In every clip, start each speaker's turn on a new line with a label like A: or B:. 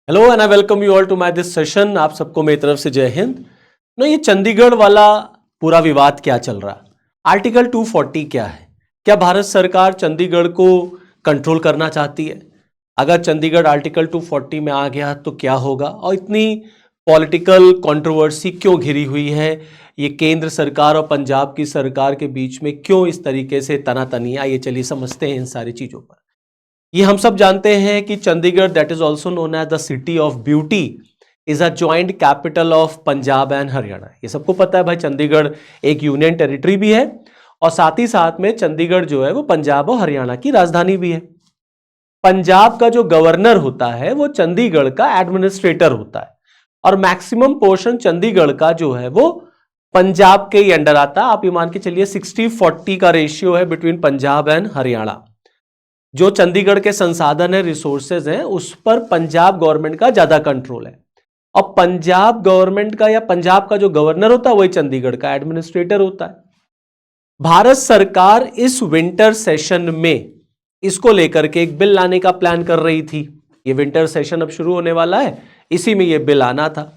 A: Hello and I welcome you all to my this session. आप सबको मेरी तरफ से जय हिंद। ये चंडीगढ़ वाला पूरा विवाद क्या चल रहा है? आर्टिकल 240 क्या है? क्या भारत सरकार चंडीगढ़ को कंट्रोल करना चाहती है? अगर चंडीगढ़ आर्टिकल 240 में आ गया तो क्या होगा? और इतनी पॉलिटिकल कंट्रोवर्सी क्यों घिरी हुई है? ये केंद्र सरकार और पंजाब की सरकार के बीच में क्यों इस तरीके से तनातनी? आइए चलिए समझते हैं इन सारी चीजों पर। ये हम सब जानते हैं कि Chandigarh, that is also known as the city of beauty, is a joint capital of Punjab and Haryana. ये सबको पता है भाई, चंडीगढ़ एक यूनियन टेरिटरी भी है और साथ ही साथ में चंडीगढ़ जो है वो पंजाब और हरियाणा की राजधानी भी है। पंजाब का जो गवर्नर होता है वो चंडीगढ़ का एडमिनिस्ट्रेटर होता है और मैक्सिमम पोर्शन चंडीगढ़ का जो है वो पंजाब के ही अंडर आता है। आप ये मान के चलिए 60-40 का रेशियो है बिटवीन पंजाब एंड हरियाणा। जो चंडीगढ़ के संसाधन है, रिसोर्सेज हैं, उस पर पंजाब गवर्नमेंट का ज्यादा कंट्रोल है और पंजाब गवर्नमेंट का या पंजाब का जो गवर्नर होता है वही चंडीगढ़ का एडमिनिस्ट्रेटर होता है। भारत सरकार इस विंटर सेशन में इसको लेकर के एक बिल लाने का प्लान कर रही थी। ये विंटर सेशन अब शुरू होने वाला है, इसी में ये बिल आना था।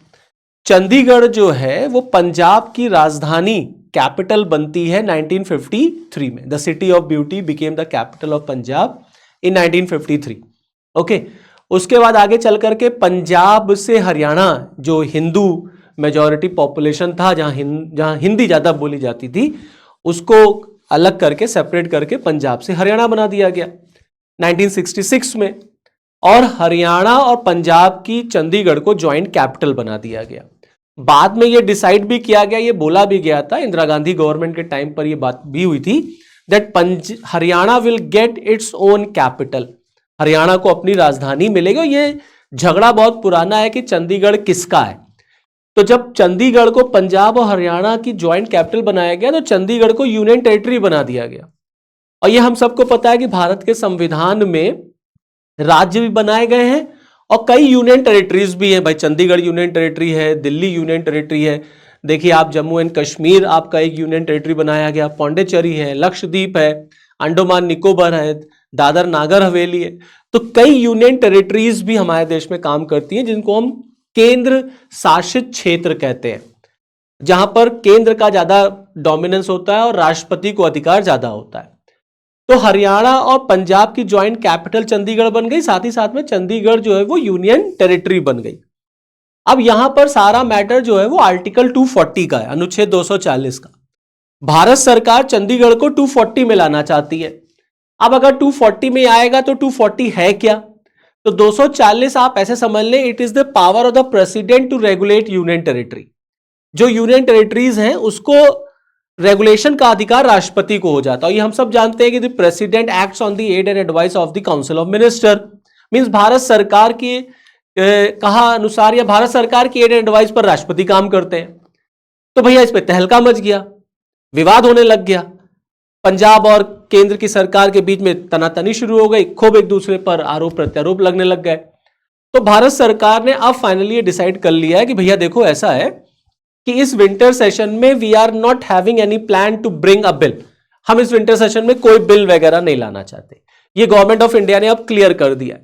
A: चंडीगढ़ जो है वो पंजाब की राजधानी कैपिटल बनती है 1953 में। The city of beauty became the capital of Punjab in 1953। Okay, उसके बाद आगे चल करके पंजाब से हरियाणा, जो हिंदू मेजॉरिटी पॉपुलेशन था, जहां हिंदी ज्यादा बोली जाती थी, उसको अलग करके सेपरेट करके पंजाब से हरियाणा बना दिया गया 1966 में। और हरियाणा और पंजाब की चंडीगढ़ को ज्वाइंट कैपिटल बना दिया गया। बाद में ये डिसाइड भी किया गया, ये बोला भी गया था, इंदिरा गांधी गवर्नमेंट के टाइम पर ये बात भी हुई थी, that Haryana will get its own capital. Haryana को अपनी राजधानी मिलेगी। ये झगड़ा बहुत पुराना है कि चंडीगढ़ किसका है। तो जब चंडीगढ़ को पंजाब और हरियाणा की ज्वाइंट कैपिटल बनाया गया तो चंडीगढ़ को यूनियन टेरिटरी बना दिया गया। और ये हम सबको पता है कि भारत के संविधान में राज्य भी बनाए गए हैं और कई यूनियन टेरिटरीज भी हैं। भाई, चंडीगढ़ यूनियन टेरिटरी है, दिल्ली यूनियन टेरिटरी है। देखिए आप, जम्मू एंड कश्मीर आपका एक यूनियन टेरिटरी बनाया गया, पौंडीचेरी है, लक्षद्वीप है, अंडमान निकोबार है, दादर नागर हवेली है। तो कई यूनियन टेरिटरीज भी हमारे देश में काम करती हैं, जिनको हम केंद्र शासित क्षेत्र कहते हैं, जहां पर केंद्र का ज्यादा डोमिनेंस होता है और राष्ट्रपति को अधिकार ज्यादा होता है। तो हरियाणा और पंजाब की ज्वाइंट कैपिटल चंडीगढ़ बन गई, साथ ही साथ में चंडीगढ़ जो है वो यूनियन टेरिटरी बन गई। अब यहां पर सारा मैटर जो है वो आर्टिकल 240 का है, अनुच्छेद 240 का। भारत सरकार चंडीगढ़ को 240 में लाना चाहती है। अब अगर 240 में आएगा तो 240 है क्या? तो 240 आप ऐसे समझ लें, it is the power of the president to regulate union territory. जो यूनियन टेरिटरीज हैं उसको रेगुलेशन का अधिकार राष्ट्रपति को हो जाता है। ये हम सब जानते हैं कि the president acts on the aid and advice of the council of minister. Means Bharat सरकार की कहा अनुसार या भारत सरकार की एड एंड एडवाइस पर राष्ट्रपति काम करते हैं। तो भैया इस पे तहलका मच गया, विवाद होने लग गया। पंजाब और केंद्र की सरकार के बीच में तनातनी शुरू हो गई, खूब एक दूसरे पर आरोप प्रत्यारोप लगने लग गए। तो भारत सरकार ने अब फाइनली ये डिसाइड कर लिया है कि भैया देखो, ऐसा है कि इस विंटर सेशन में we are not having any plan to bring a bill. हम इस विंटर सेशन में कोई बिल वगैरह नहीं लाना चाहते। ये गवर्नमेंट ऑफ इंडिया ने अब क्लियर कर दिया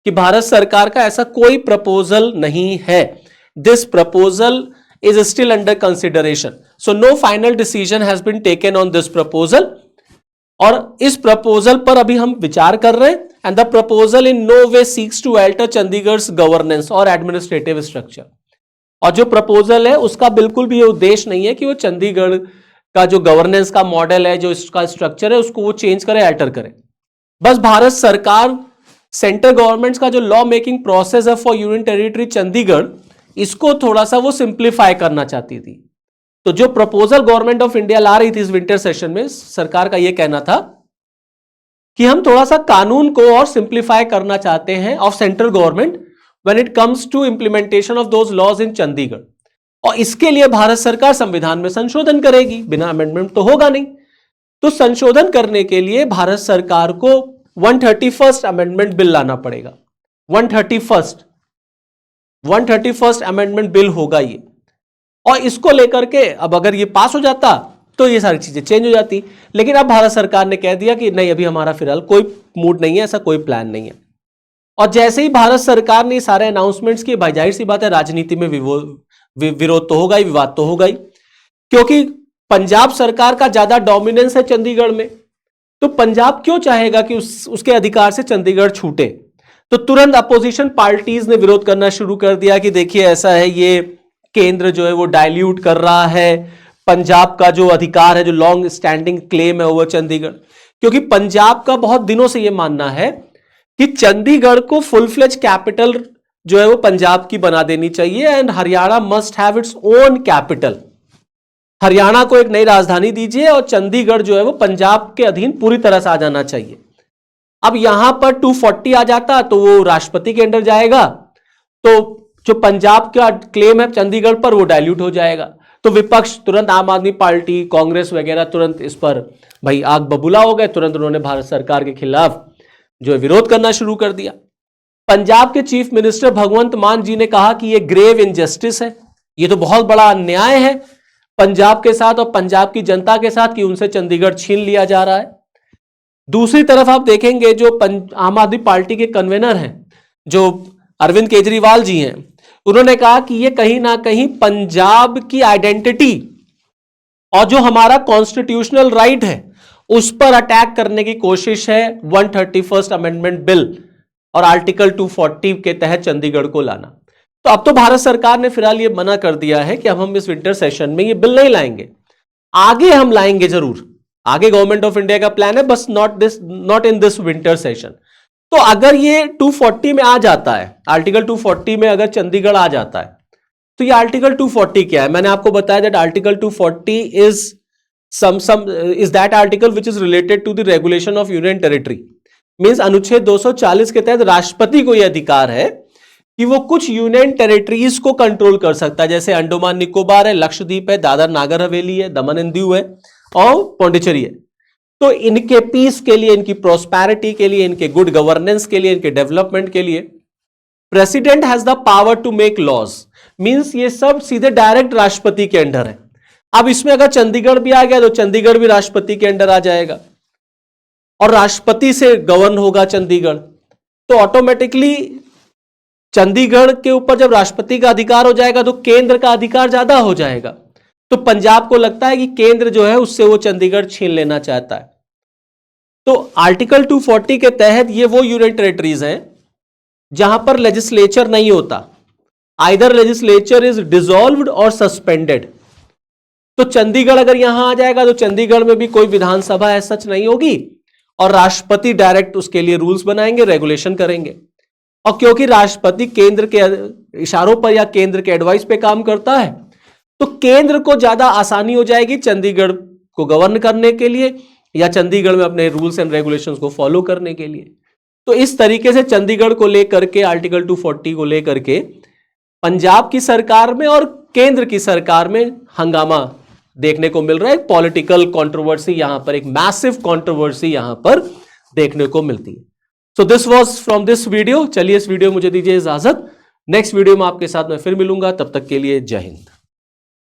A: कि भारत सरकार का ऐसा कोई प्रपोजल नहीं है। This proposal is still under consideration, so no final decision has been taken on this proposal. और इस प्रपोजल पर अभी हम विचार कर रहे हैं, and the proposal in no way seeks to alter Chandigarh governance और एडमिनिस्ट्रेटिव स्ट्रक्चर। और जो प्रपोजल है उसका बिल्कुल भी ये उद्देश्य नहीं है कि वो चंडीगढ़ का जो गवर्नेंस का मॉडल है, जो इसका स्ट्रक्चर है, उसको वो चेंज करे, अल्टर करे। बस भारत सरकार सेंट्रल गवर्नमेंट का जो लॉ मेकिंग प्रोसेस है फॉर यूनियन टेरिटरी चंडीगढ़, इसको थोड़ा सा वो सिंप्लीफाई करना चाहती थी। तो जो प्रपोजल गवर्नमेंट ऑफ इंडिया ला रही थी इस विंटर सेशन में, सरकार का ये कहना था कि हम थोड़ा सा कानून को और सिंप्लीफाई करना चाहते हैं of central government when it comes to implementation of those laws in Chandigarh. और इसके लिए भारत सरकार संविधान में संशोधन करेगी, बिना अमेंडमेंट तो होगा नहीं। तो संशोधन करने के लिए भारत सरकार को 131st अमेंडमेंट बिल लाना पड़ेगा। 131st अमेंडमेंट बिल होगा ये। और इसको लेकर के अब अगर ये पास हो जाता तो ये सारी चीजें चेंज हो जाती। लेकिन अब भारत सरकार ने कह दिया कि नहीं, अभी हमारा फिलहाल कोई मूड नहीं है, ऐसा कोई प्लान नहीं है। और जैसे ही भारत सरकार ने सारे अनाउंसमेंट्स किए, भाई जाहिर सी बात है राजनीति में विरोध तो होगा ही, विवाद तो होगा ही, क्योंकि पंजाब सरकार का ज्यादा डोमिनेंस है चंडीगढ़ में। तो पंजाब क्यों चाहेगा कि उसके अधिकार से चंडीगढ़ छूटे? तो तुरंत अपोजिशन पार्टीज ने विरोध करना शुरू कर दिया कि देखिए ऐसा है, ये केंद्र जो है वो डाइल्यूट कर रहा है पंजाब का जो अधिकार है, जो लॉन्ग स्टैंडिंग क्लेम है ओवर चंडीगढ़। क्योंकि पंजाब का बहुत दिनों से यह मानना है कि चंडीगढ़ को फुल फ्लेज कैपिटल जो है वो पंजाब की बना देनी चाहिए and Haryana must have its own capital. Haryana को एक नई राजधानी दीजिए और चंडीगढ़ जो है वो पंजाब के अधीन पूरी तरह से आ जाना चाहिए। अब यहां पर 240 आ जाता तो वो राष्ट्रपति के अंडर जाएगा, तो जो पंजाब का क्लेम है चंडीगढ़ पर वो डाइल्यूट हो जाएगा। तो विपक्ष तुरंत, आम आदमी पार्टी, कांग्रेस वगैरह तुरंत इस पर भाई आग बबूला हो गए। तुरंत उन्होंने भारत सरकार के खिलाफ जो है विरोध करना शुरू कर दिया। पंजाब के चीफ मिनिस्टर भगवंत मान जी ने कहा कि यह ग्रेव इनजस्टिस है, यह तो बहुत बड़ा अन्याय है पंजाब के साथ और पंजाब की जनता के साथ कि उनसे चंडीगढ़ छीन लिया जा रहा है। दूसरी तरफ आप देखेंगे जो आम आदमी पार्टी के कन्वीनर हैं, जो अरविंद केजरीवाल जी हैं, उन्होंने कहा कि यह कहीं ना कहीं पंजाब की आइडेंटिटी और जो हमारा कॉन्स्टिट्यूशनल राइट है उस पर अटैक करने की कोशिश है 131st अमेंडमेंट बिल और आर्टिकल 240 के तहत चंडीगढ़ को लाना। तो अब तो भारत सरकार ने फिलहाल ये मना कर दिया है कि अब हम इस विंटर सेशन में ये बिल नहीं लाएंगे, आगे हम लाएंगे जरूर, आगे गवर्नमेंट ऑफ इंडिया का प्लान है, बस not in this winter session. तो अगर ये 240 में आ जाता है, आर्टिकल 240 में अगर चंडीगढ़ आ जाता है, तो ये आर्टिकल 240 क्या है? मैंने आपको बताया that article 240 is that article which is related to the regulation of union territory, means अनुच्छेद 240 के तहत राष्ट्रपति को यह अधिकार है कि वो कुछ यूनियन टेरिटरीज को कंट्रोल कर सकता है, जैसे अंडमान निकोबार है, लक्षद्वीप है, दादर नागर हवेली है, दमन एंड दीव है और पौंडीचेरी है। तो इनके पीस के लिए, इनकी प्रोस्पेरिटी के लिए, इनके गुड गवर्नेंस के लिए, इनके डेवलपमेंट के लिए president has the power to make laws, means ये सब सीधे डायरेक्ट राष्ट्रपति के अंडर है। अब इसमें अगर चंडीगढ़ भी आ गया तो चंडीगढ़ भी राष्ट्रपति के अंडर आ जाएगा और राष्ट्रपति से गवर्न होगा चंडीगढ़। तो ऑटोमेटिकली चंडीगढ़ के ऊपर जब राष्ट्रपति का अधिकार हो जाएगा तो केंद्र का अधिकार ज्यादा हो जाएगा। तो पंजाब को लगता है कि केंद्र जो है उससे वो चंडीगढ़ छीन लेना चाहता है। तो आर्टिकल 240 के तहत ये वो यूनियन टेरिटरीज हैं जहां पर लेजिस्लेचर नहीं होता, आइदर लेजिस्लेचर इज डिसॉल्व्ड और सस्पेंडेड। तो चंडीगढ़ अगर यहां आ जाएगा तो चंडीगढ़ में भी कोई विधानसभा ऐसा सच नहीं होगी और राष्ट्रपति डायरेक्ट उसके लिए रूल्स बनाएंगे, रेगुलेशन करेंगे। और क्योंकि राष्ट्रपति केंद्र के इशारों पर या केंद्र के एडवाइस पे काम करता है, तो केंद्र को ज्यादा आसानी हो जाएगी चंडीगढ़ को गवर्न करने के लिए या चंडीगढ़ में अपने रूल्स एंड रेगुलेशंस को फॉलो करने के लिए। तो इस तरीके से चंडीगढ़ को लेकर के, आर्टिकल 240 को लेकर के पंजाब की सरकार में और केंद्र की सरकार में हंगामा देखने को मिल रहा है। एक पॉलिटिकल कंट्रोवर्सी यहां पर, एक मैसिव कंट्रोवर्सी यहां पर देखने को मिलती है। So this was from this video. चलिए इस वीडियो मुझे दीजिए इजाजत, नेक्स्ट वीडियो में आपके साथ मैं फिर मिलूंगा, तब तक के लिए जय हिंद।